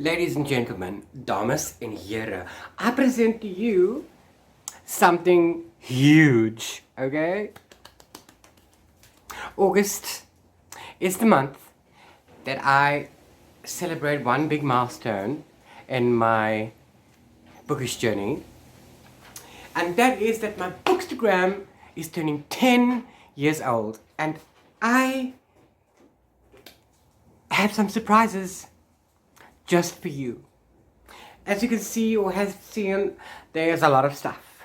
Ladies and gentlemen, dames en heren, I present to you something huge, okay? August is the month that I celebrate one big milestone in my bookish journey, and that is that my Bookstagram is turning 10 years old, and I have some surprises just for you. As you can see or have seen, there's a lot of stuff.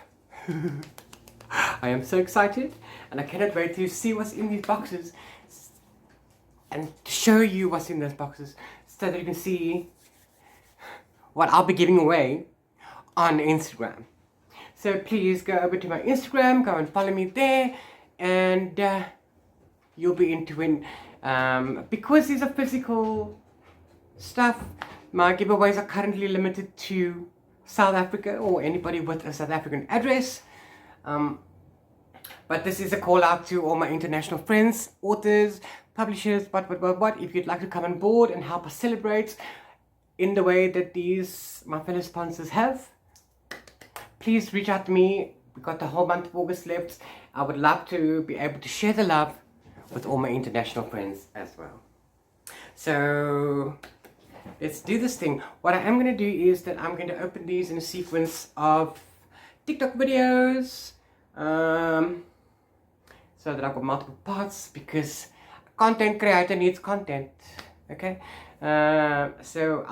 I am so excited and I cannot wait to see what's in these boxes and to show you what's in those boxes so that you can see what I'll be giving away on Instagram. So please go over to my Instagram, go and follow me there, and you'll be in to win. Because these are physical stuff, my giveaways are currently limited to South Africa or anybody with a South African address. But this is a call out to all my international friends, authors, publishers, what. If you'd like to come on board and help us celebrate in the way that these, my fellow sponsors have, please reach out to me. We've got the whole month of August left. I would love to be able to share the love with all my international friends as well. So let's do this thing. What I am going to do is that I'm going to open these in a sequence of TikTok videos, so that I've got multiple parts, because content creator needs content. Okay, so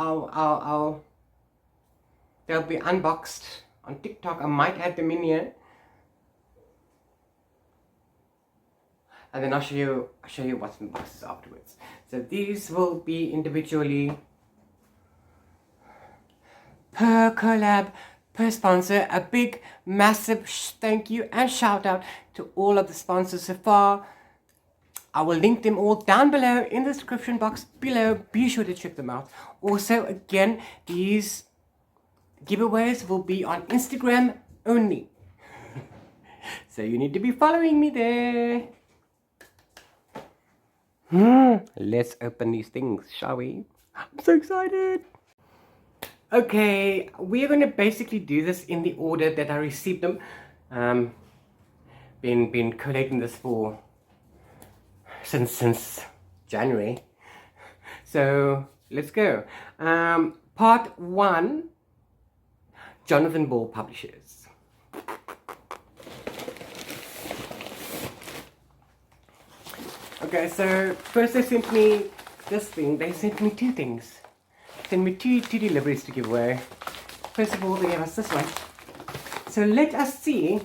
they'll be unboxed on TikTok. I might add them in here, and then I'll show you what's in the boxes afterwards. So these will be individually per collab, per sponsor. A big massive thank you and shout out to all of the sponsors so far. I will link them all down below in the description box below. Be sure to check them out. Also, again, these giveaways will be on Instagram only. So you need to be following me there. Let's open these things, shall we? I'm so excited. Okay, we're going to basically do this in the order that I received them. Been collating this for since January. So let's go. Part 1, Jonathan Ball Publishers. Okay, so first they sent me this thing. They sent me two things. Sent me two deliveries to give away. First of all, they gave us this one. So let us see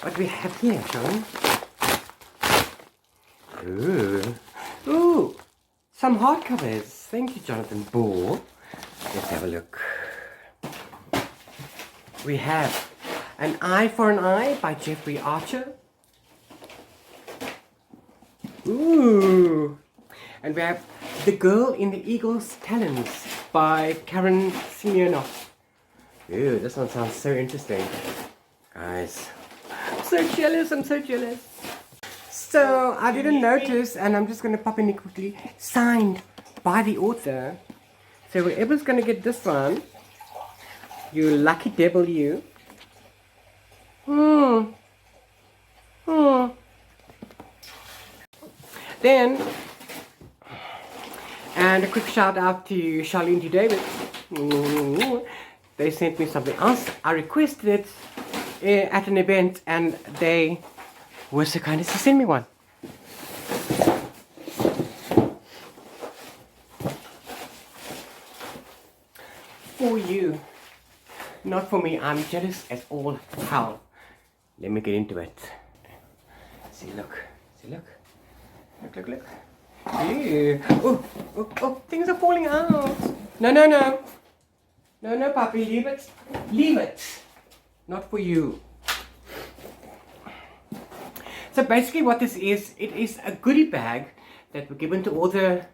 what we have here, Sean. Ooh, some hardcovers. Thank you, Jonathan Ball. Let's have a look. We have An Eye for an Eye by Jeffrey Archer. Ooh. And we have The Girl in the Eagle's Talons by Karen Simeonoff. Ooh, this one sounds so interesting. Guys, I'm so jealous, So, I didn't notice, and I'm just going to pop in it quickly, signed by the author. So, whoever's going to get this one, you lucky devil, you. Then, and a quick shout out to Charlene T. David. They sent me something else. I requested it at an event, and they were so kind as to send me one. For you, not for me. I'm jealous as all hell. Let me get into it. See, look. Look. Ew. Oh, things are falling out. No, puppy, leave it. Not for you. So basically what this is, it is a goodie bag that were given to all the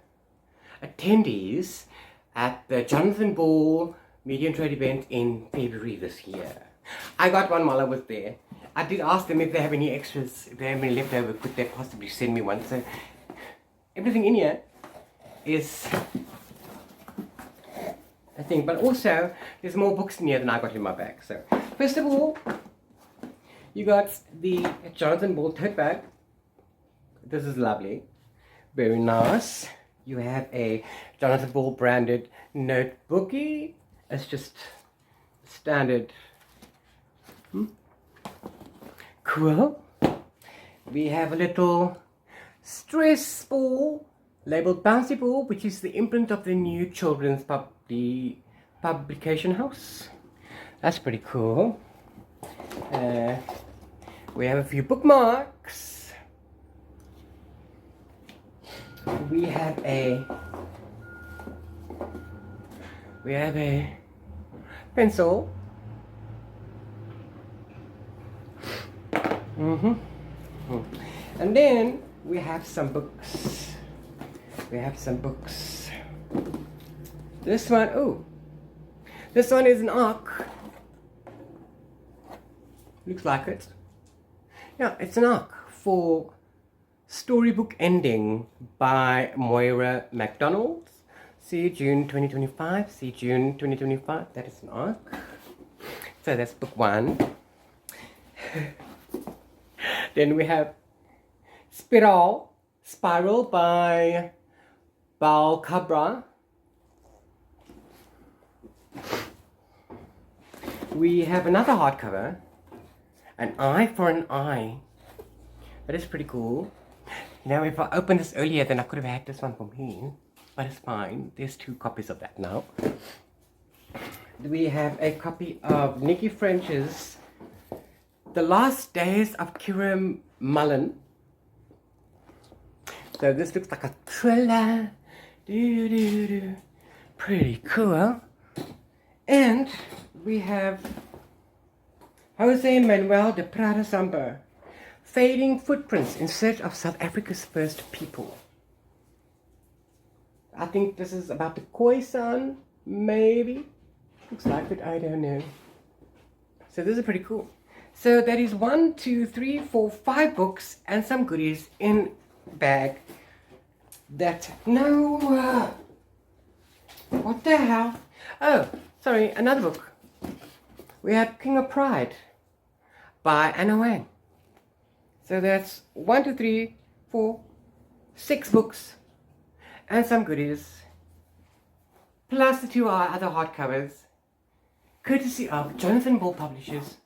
attendees at the Jonathan Ball Media and Trade event in February this year. I got one while I was there. I did ask them if they have any extras, if they have any left over, could they possibly send me one. So everything in here is I think. But also, there's more books in here than I got in my bag. So, first of all, you got the Jonathan Ball tote bag. This is lovely. Very nice. You have a Jonathan Ball branded notebookie. It's just standard. Cool. We have a little stress ball labeled Bouncy Ball, which is the imprint of the new children's publication house. That's pretty cool. We have a few bookmarks. We have a pencil. And then we have some books. This one, this one is an arc. Looks like it. Yeah, it's an arc for Storybook Ending by Moira MacDonald. See June 2025. That is an arc. So that's book 1. Then we have Spiral by Balcabra. We have another hardcover, An Eye for an Eye. That is pretty cool. You know, if I opened this earlier, then I could have had this one for me. But it's fine. There's 2 copies of that now. We have a copy of Nikki French's The Last Days of Kira Mullen. So this looks like a thriller. Pretty cool. And we have Jose Manuel de Prada Samba, Fading Footprints in Search of South Africa's First People. I think this is about the Khoisan, maybe. Looks like it, I don't know. So this is pretty cool. So that is 1, 2, 3, 4, 5 books and some goodies in bag. What the hell? Oh, sorry, another book. We have King of Pride by Anna Wang. So that's 1, 2, 3, 4, 6 books and some goodies, plus the 2 other hardcovers, courtesy of Jonathan Ball Publishers.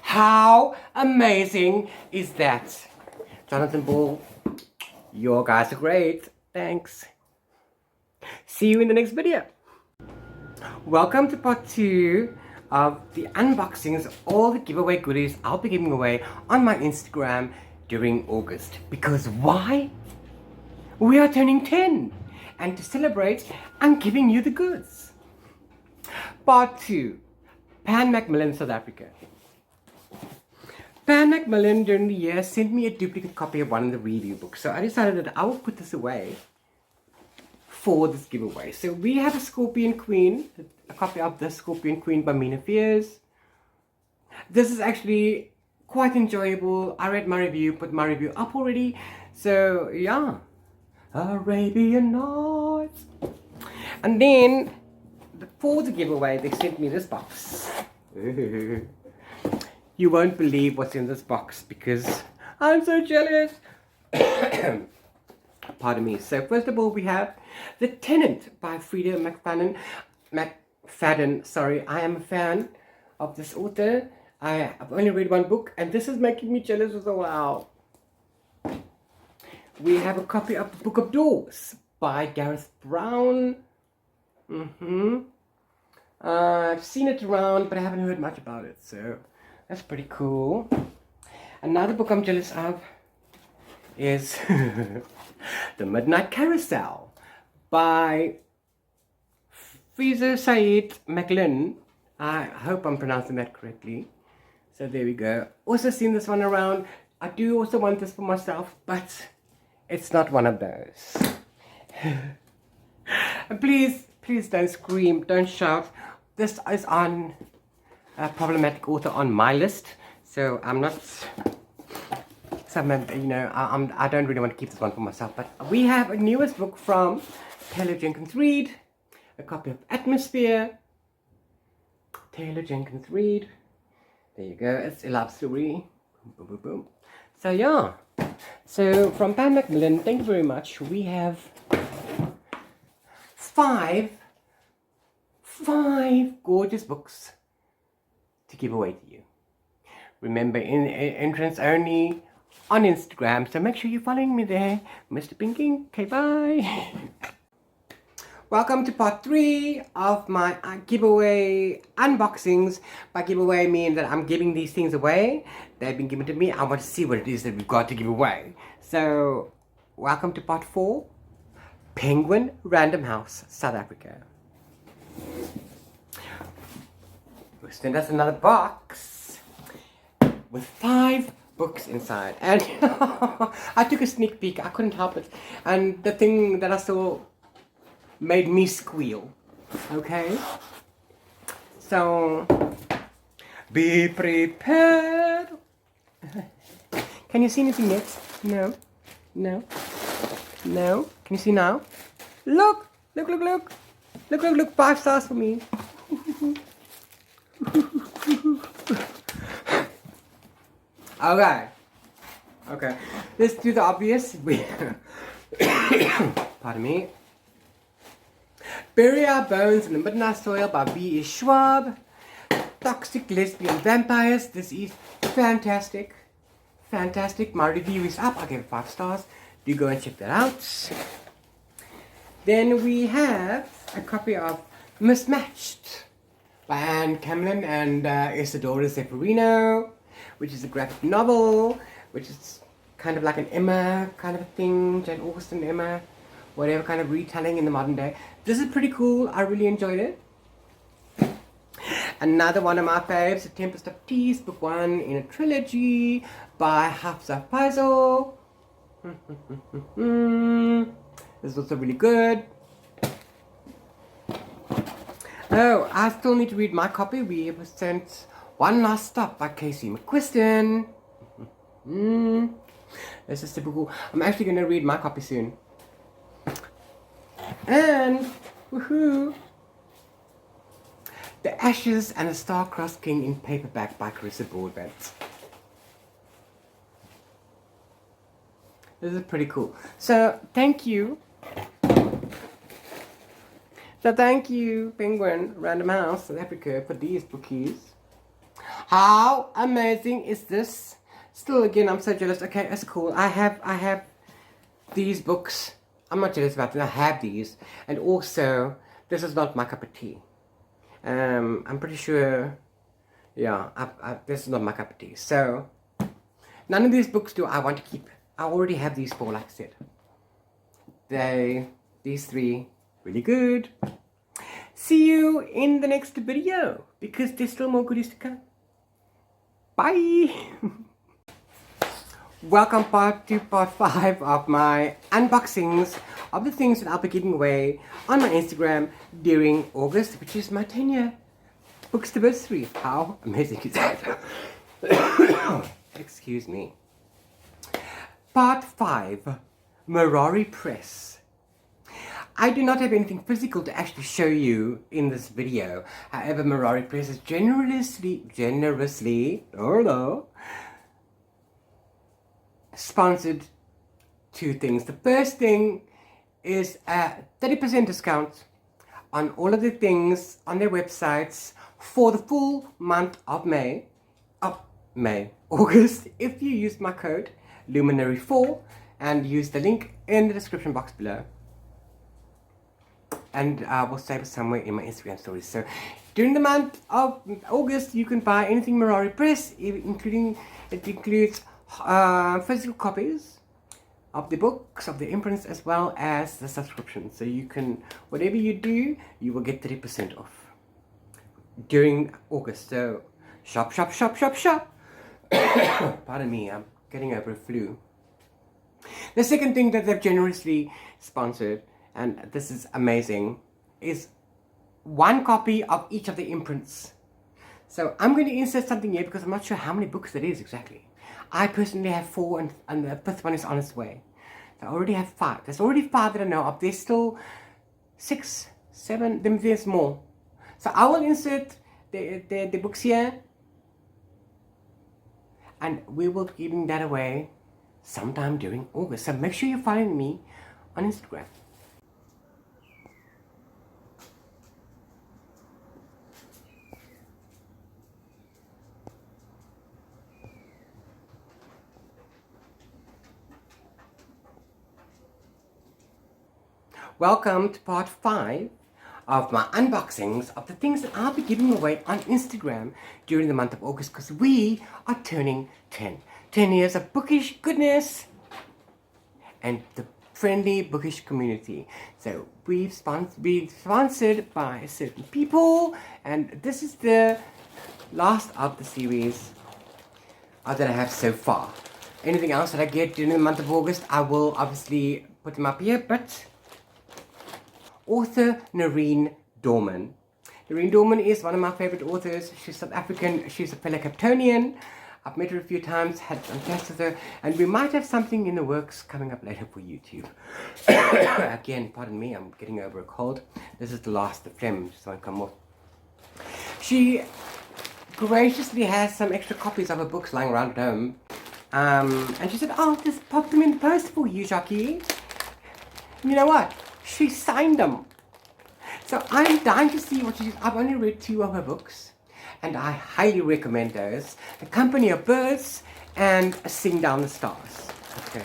How amazing is that? Jonathan Ball, your guys are great. Thanks. See you in the next video. Welcome to part 2 of the unboxings of all the giveaway goodies I'll be giving away on my Instagram during August. Because why? We are turning 10, and to celebrate, I'm giving you the goods. Part 2, Pan Macmillan, South Africa. Pan Macmillan during the year sent me a duplicate copy of one of the review books, so I decided that I will put this away for this giveaway. So we have a Scorpion Queen, a copy of the Scorpion Queen by Mina Fears. This is actually quite enjoyable. I read my review, put my review up already, so yeah. Arabian Nights. And then for the giveaway they sent me this box. You won't believe what's in this box because I'm so jealous. Pardon me. So first of all we have The Tenant by Frida McFadden. Sorry, I am a fan of this author. I've only read 1 book and this is making me jealous as well. We have a copy of The Book of Doors by Gareth Brown. I've seen it around, but I haven't heard much about it, so that's pretty cool. Another book I'm jealous of is The Midnight Carousel by Fiza Said McLean. I hope I'm pronouncing that correctly. So there we go. Also seen this one around. I do also want this for myself, but it's not one of those. Please don't scream, don't shout. This is on a problematic author on my list, so I'm not. I don't really want to keep this one for myself. But we have a newest book from Taylor Jenkins Reid, a copy of Atmosphere, Taylor Jenkins Reid. There you go, it's a love story. Boom, boom, boom. So yeah, so from Pan Macmillan, thank you very much. We have five gorgeous books to give away to you. Remember, in entrance only on Instagram, so make sure you're following me there. Mr. Pinking, okay, bye. Welcome to part 3 of my giveaway unboxings. By giveaway, I mean that I'm giving these things away. They've been given to me. I want to see what it is that we've got to give away. So, welcome to part 4. Penguin Random House, South Africa. Send us another box with 5 books inside, and I took a sneak peek. I couldn't help it, and the thing that I saw made me squeal. Okay, so be prepared. Can you see anything next? No. Can you see now? Look. 5 stars for me. Okay, let's do the obvious. Pardon me. Bury Our Bones in the Midnight Soil by B.E. Schwab. Toxic Lesbian Vampires. This is fantastic. My review is up. I gave it 5 stars. Do go and check that out. Then we have a copy of Mismatched by Anne Camlin and Isadora Zeferino, which is a graphic novel, which is kind of like an Emma kind of a thing, Jane Austen Emma, whatever kind of retelling in the modern day. This is pretty cool. I really enjoyed it. Another one of my faves, A Tempest of Teas, book 1 in a trilogy by Hafsa Faisal. This is also really good. Oh, I still need to read my copy. We were sent One Last Stop by Casey McQuiston. This is super cool. I'm actually going to read my copy soon. And, woohoo! The Ashes and the Star-Crossed King in paperback by Carissa Broadbent. This is pretty cool. So, thank you. Thank you, Penguin Random House, South Africa, for these bookies. How amazing is this? Still, again, I'm so jealous. Okay, that's cool. I have these books. I'm not jealous about them. I have these. And also, this is not my cup of tea. I'm pretty sure, yeah, this is not my cup of tea. So, none of these books do I want to keep. I already have these 4, like I said. These 3, really good. See you in the next video, because there's still more goodies to come. Bye! Welcome to part 5 of my unboxings of the things that I'll be giving away on my Instagram during August, which is my 10-year books anniversary. How amazing is that? Excuse me. Part 5, Mirari Press. I do not have anything physical to actually show you in this video. However, Mirari Press is generously, sponsored 2 things. The first thing is a 30% discount on all of the things on their websites for the full month of August, if you use my code Luminary4 and use the link in the description box below. And I will save it somewhere in my Instagram stories. So during the month of August, you can buy anything Mirari Press, it includes physical copies of the books, of the imprints, as well as the subscription. So you can, whatever you do, you will get 30% off during August. So shop. Pardon me, I'm getting over a flu. The second thing that they've generously sponsored, and this is amazing, is 1 copy of each of the imprints. So I'm going to insert something here because I'm not sure how many books it is exactly. I personally have 4 and the 5th one is on its way. So I already have 5. There's already 5 that I know of. There's still 6 7, then there's more. So I will insert the books here, and we will be giving that away sometime during August. So make sure you're following me on Instagram. Welcome to part 5 of my unboxings of the things that I'll be giving away on Instagram during the month of August, because we are turning 10 years of bookish goodness and the friendly bookish community. So we've been sponsored by certain people, and this is the last of the series that I have so far. Anything else that I get during the month of August, I will obviously put them up here, but author Nerine Dorman. Nerine Dorman is one of my favorite authors. She's South African, she's a fellow Capetonian. I've met her a few times, had some chats with her, and we might have something in the works coming up later for YouTube. Again, pardon me, I'm getting over a cold. This is the last, the phlegm just won't come off. She graciously has some extra copies of her books lying around at home. And she said, "I'll just pop them in the post for you, Jackie." You know what? She signed them. So I'm dying to see what she did. I've only read 2 of her books, and I highly recommend those. The Company of Birds and Sing Down the Stars. Okay.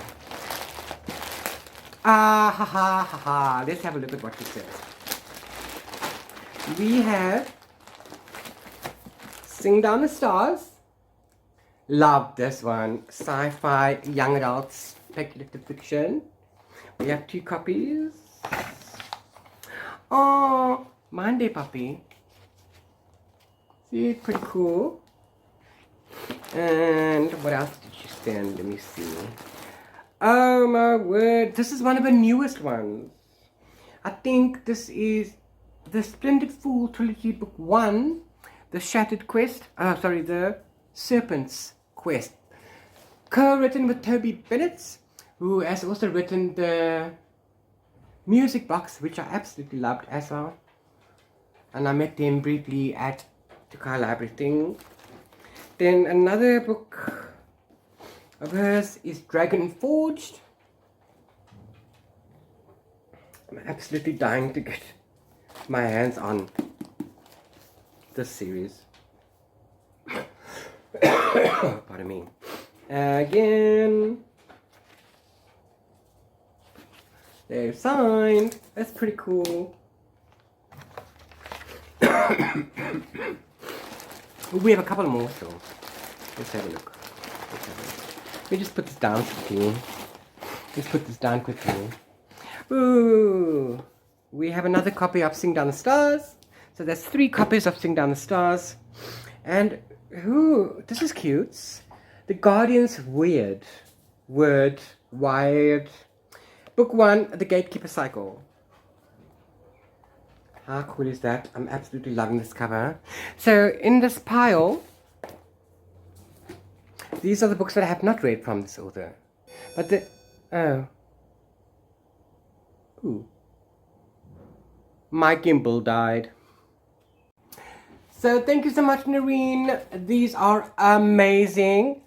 Let's have a look at what she says. We have Sing Down the Stars. Love this one. Sci-fi, young adults, speculative fiction. We have 2 copies. Oh, Monday puppy. See, pretty cool. And what else did she send? Let me see. Oh my word, this is one of the newest ones. I think this is the Splendid Fool Trilogy Book 1, The Shattered Quest. The Serpent's Quest. Co-written with Toby Bennett, who has also written the Music Box, which I absolutely loved as well. And I met them briefly at the Car Library thing. Then another book of hers is Dragon Forged. I'm absolutely dying to get my hands on this series. Pardon me. Again, they're signed. That's pretty cool. We have a couple more, so let's have a look. Let me just put this down quickly. Ooh, we have another copy of Sing Down the Stars. So there's 3 copies of Sing Down the Stars. And ooh, this is cute. The Guardian's Wired. Book 1, The Gatekeeper Cycle. How cool is that? I'm absolutely loving this cover. So in this pile, these are the books that I have not read from this author. But my gimbal died. So thank you so much, Nerine. These are amazing.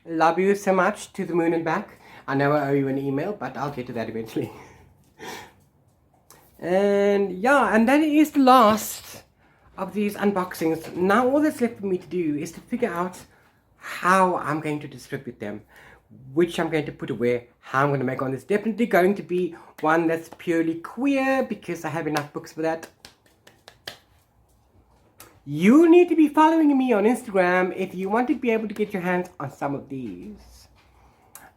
Love you so much, to the moon and back. I know I owe you an email, but I'll get to that eventually. And yeah, and that is the last of these unboxings. Now all that's left for me to do is to figure out how I'm going to distribute them, which I'm going to put away, how I'm going to make one. There's definitely going to be one that's purely queer, because I have enough books for that. You need to be following me on Instagram if you want to be able to get your hands on some of these.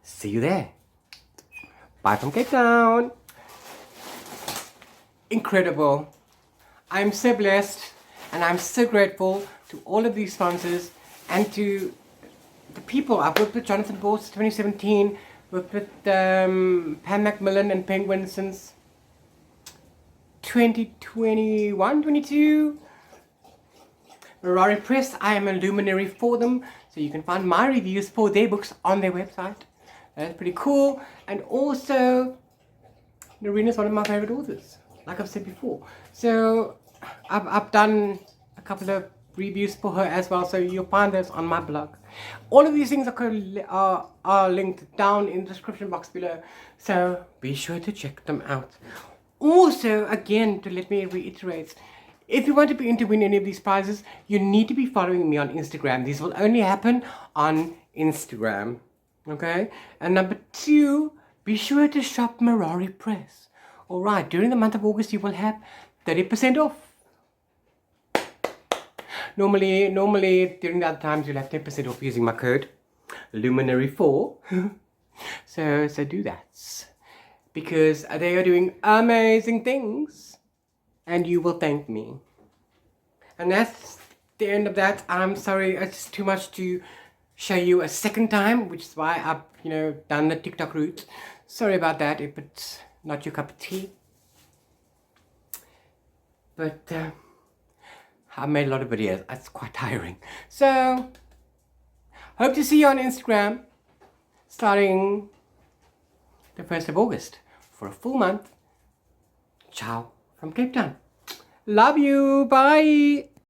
See you there. Bye from Cape Town. Incredible. I'm so blessed, and I'm so grateful to all of these sponsors and to the people. I've worked with Jonathan Ball since 2017, worked with Pam MacMillan and Penguin since 2021, 22. Mirari Press, I am a luminary for them, so you can find my reviews for their books on their website. That's pretty cool. And also, Nerine is one of my favorite authors. like I've said before. So I've done a couple of reviews for her as well, so you'll find those on my blog. All of these things are linked down in the description box below, so be sure to check them out. Also, again, to let me reiterate, if you want to be in to win any of these prizes, you need to be following me on Instagram. These will only happen on Instagram, okay? And number 2, be sure to shop Mirari Press. Alright, during the month of August you will have 30% off. Normally during the other times you'll have 10% off using my code Luminary4. so do that, because they are doing amazing things and you will thank me. And that's the end of that. I'm sorry, it's too much to show you a second time, which is why I've done the TikTok route. Sorry about that if it's not your cup of tea, but I made a lot of videos. It's quite tiring. So hope to see you on Instagram starting the 1st of August for a full month. Ciao from Cape Town. Love you. Bye.